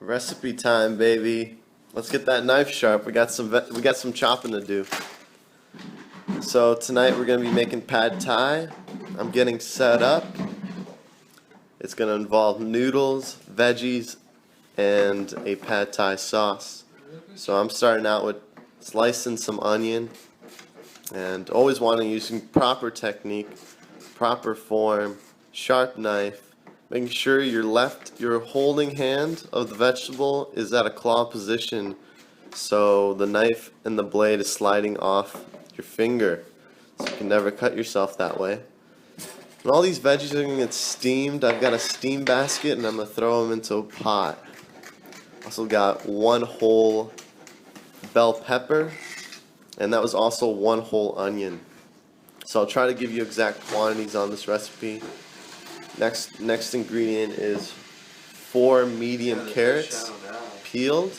Recipe time, baby. Let's get that knife sharp. We got some chopping to do. So tonight we're gonna be making pad thai. I'm getting set up. It's gonna involve noodles, veggies, and a pad thai sauce. So I'm starting out with slicing some onion, and always wanting using proper technique, proper form, sharp knife. Making sure your holding hand of the vegetable is at a claw position, so the knife and the blade is sliding off your finger, so you can never cut yourself that way. And all these veggies are going to get steamed. I've got a steam basket and I'm going to throw them into a pot. Also got one whole bell pepper, and that was also one whole onion. So I'll try to give you exact quantities on this recipe. Next ingredient is 4 medium carrots, peeled,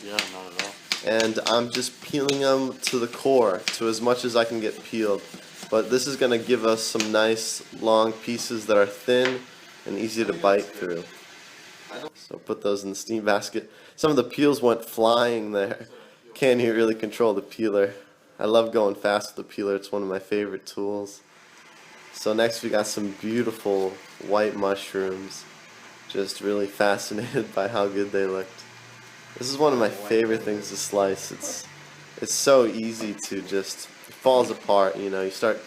and I'm just peeling them to the core, to as much as I can get peeled. But this is going to give us some nice long pieces that are thin and easy to bite through. So put those in the steam basket. Some of the peels went flying there. Can't even really control the peeler. I love going fast with the peeler. It's one of my favorite tools. So next we got some beautiful white mushrooms. Just really fascinated by how good they looked. This is one of my favorite things to slice. It's so easy to just, it falls apart, you know. You start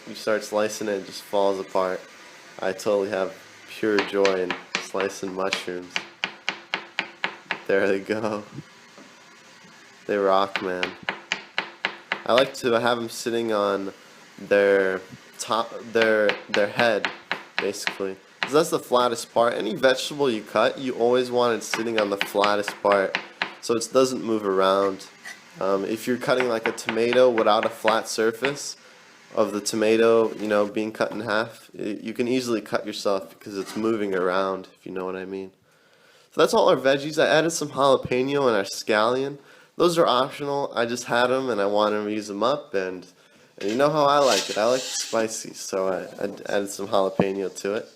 slicing it, it just falls apart. I totally have pure joy in slicing mushrooms. There they go. They rock, man. I like to have them sitting on their head, basically, because that's the flattest part. Any vegetable you cut, you always want it sitting on the flattest part, so it doesn't move around. If you're cutting like a tomato without a flat surface of the tomato, you know, being cut in half, you can easily cut yourself because it's moving around, if you know what I mean. So that's all our veggies. I added some jalapeno and our scallion. Those are optional. I just had them and I wanted to use them up, and you know how I like it. I like it spicy, so I added some jalapeno to it.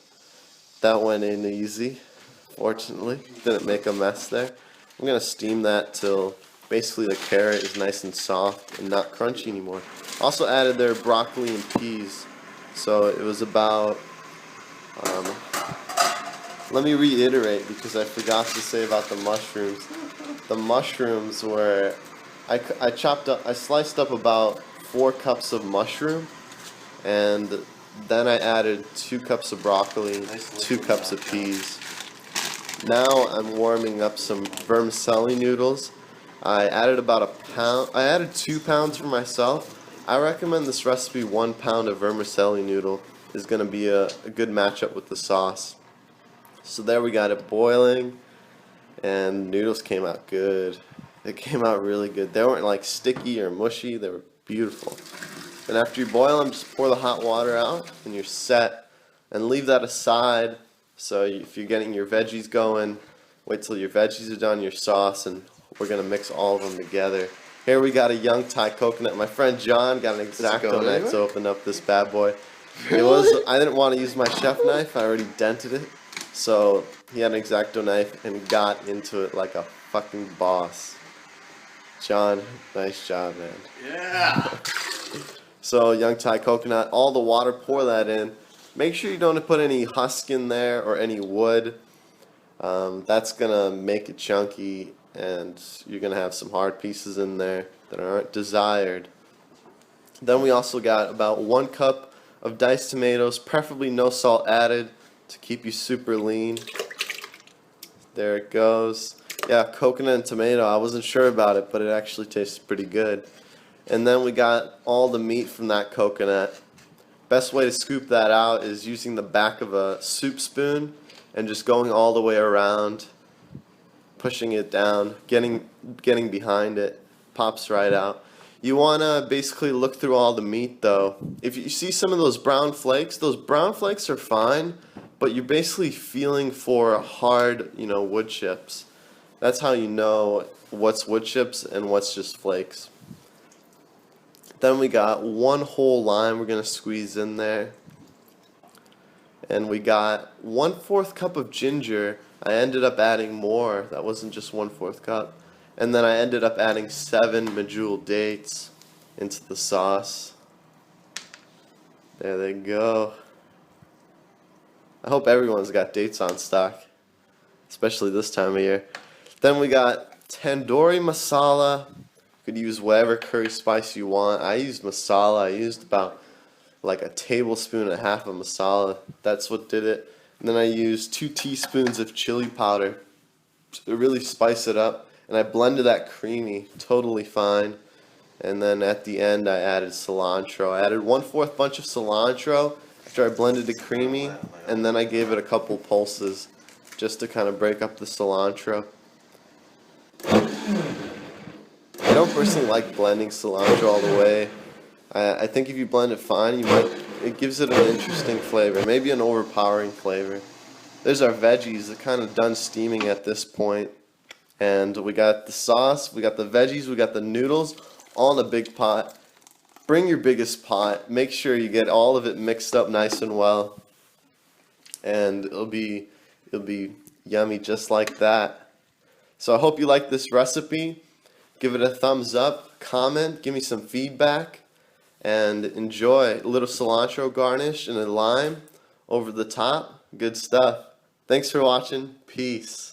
That went in easy, fortunately. Didn't make a mess there. I'm going to steam that till basically the carrot is nice and soft and not crunchy anymore. Also added their broccoli and peas. So it was about, let me reiterate because I forgot to say about the mushrooms. The mushrooms were, I sliced up about 4 cups of mushroom, and then I added 2 cups of broccoli, 2 cups of peas. Now I'm warming up some vermicelli noodles. I added about a pound. I added 2 pounds for myself. I recommend this recipe. 1 pound of vermicelli noodle is going to be a good matchup with the sauce. So there we got it boiling, and noodles came out good. They came out really good. They weren't like sticky or mushy. They were beautiful. And after you boil them, just pour the hot water out and you're set. And leave that aside. So if you're getting your veggies going, wait till your veggies are done, your sauce, and we're going to mix all of them together. Here we got a young Thai coconut. My friend John got an X-Acto knife to open up this bad boy. I didn't want to use my chef knife. I already dented it. So he had an X-Acto knife and got into it like a fucking boss. John, nice job, man. Yeah. So young Thai coconut, all the water, pour that in. Make sure you don't put any husk in there or any wood. That's gonna make it chunky, and you're gonna have some hard pieces in there that aren't desired. Then we also got about 1 cup of diced tomatoes, preferably no salt added to keep you super lean. There it goes. Yeah, coconut and tomato. I wasn't sure about it, but it actually tastes pretty good. And then we got all the meat from that coconut. Best way to scoop that out is using the back of a soup spoon and just going all the way around, pushing it down, getting behind it, pops right out. You want to basically look through all the meat though. If you see some of those brown flakes are fine, but you're basically feeling for hard, you know, wood chips. That's how you know what's wood chips and what's just flakes. Then we got 1 whole lime we're going to squeeze in there. And we got 1/4 cup of ginger. I ended up adding more. That wasn't just 1/4 cup. And then I ended up adding 7 medjool dates into the sauce. There they go. I hope everyone's got dates on stock, especially this time of year. Then we got tandoori masala. You could use whatever curry spice you want. I used masala. I used about like a tablespoon and a half of masala. That's what did it. And then I used 2 teaspoons of chili powder to really spice it up. And I blended that creamy, totally fine. And then at the end I added cilantro. I added 1/4 bunch of cilantro after I blended it creamy, and then I gave it a couple pulses just to kind of break up the cilantro. I don't personally like blending cilantro all the way. I think if you blend it fine, it gives it an interesting flavor, maybe an overpowering flavor. There's our veggies. They're kind of done steaming at this point. And we got the sauce, we got the veggies, we got the noodles, all in a big pot. Bring your biggest pot. Make sure you get all of it mixed up nice and well. And it'll be yummy just like that. So I hope you like this recipe. Give it a thumbs up, comment, give me some feedback, and enjoy. A little cilantro garnish and a lime over the top. Good stuff. Thanks for watching. Peace.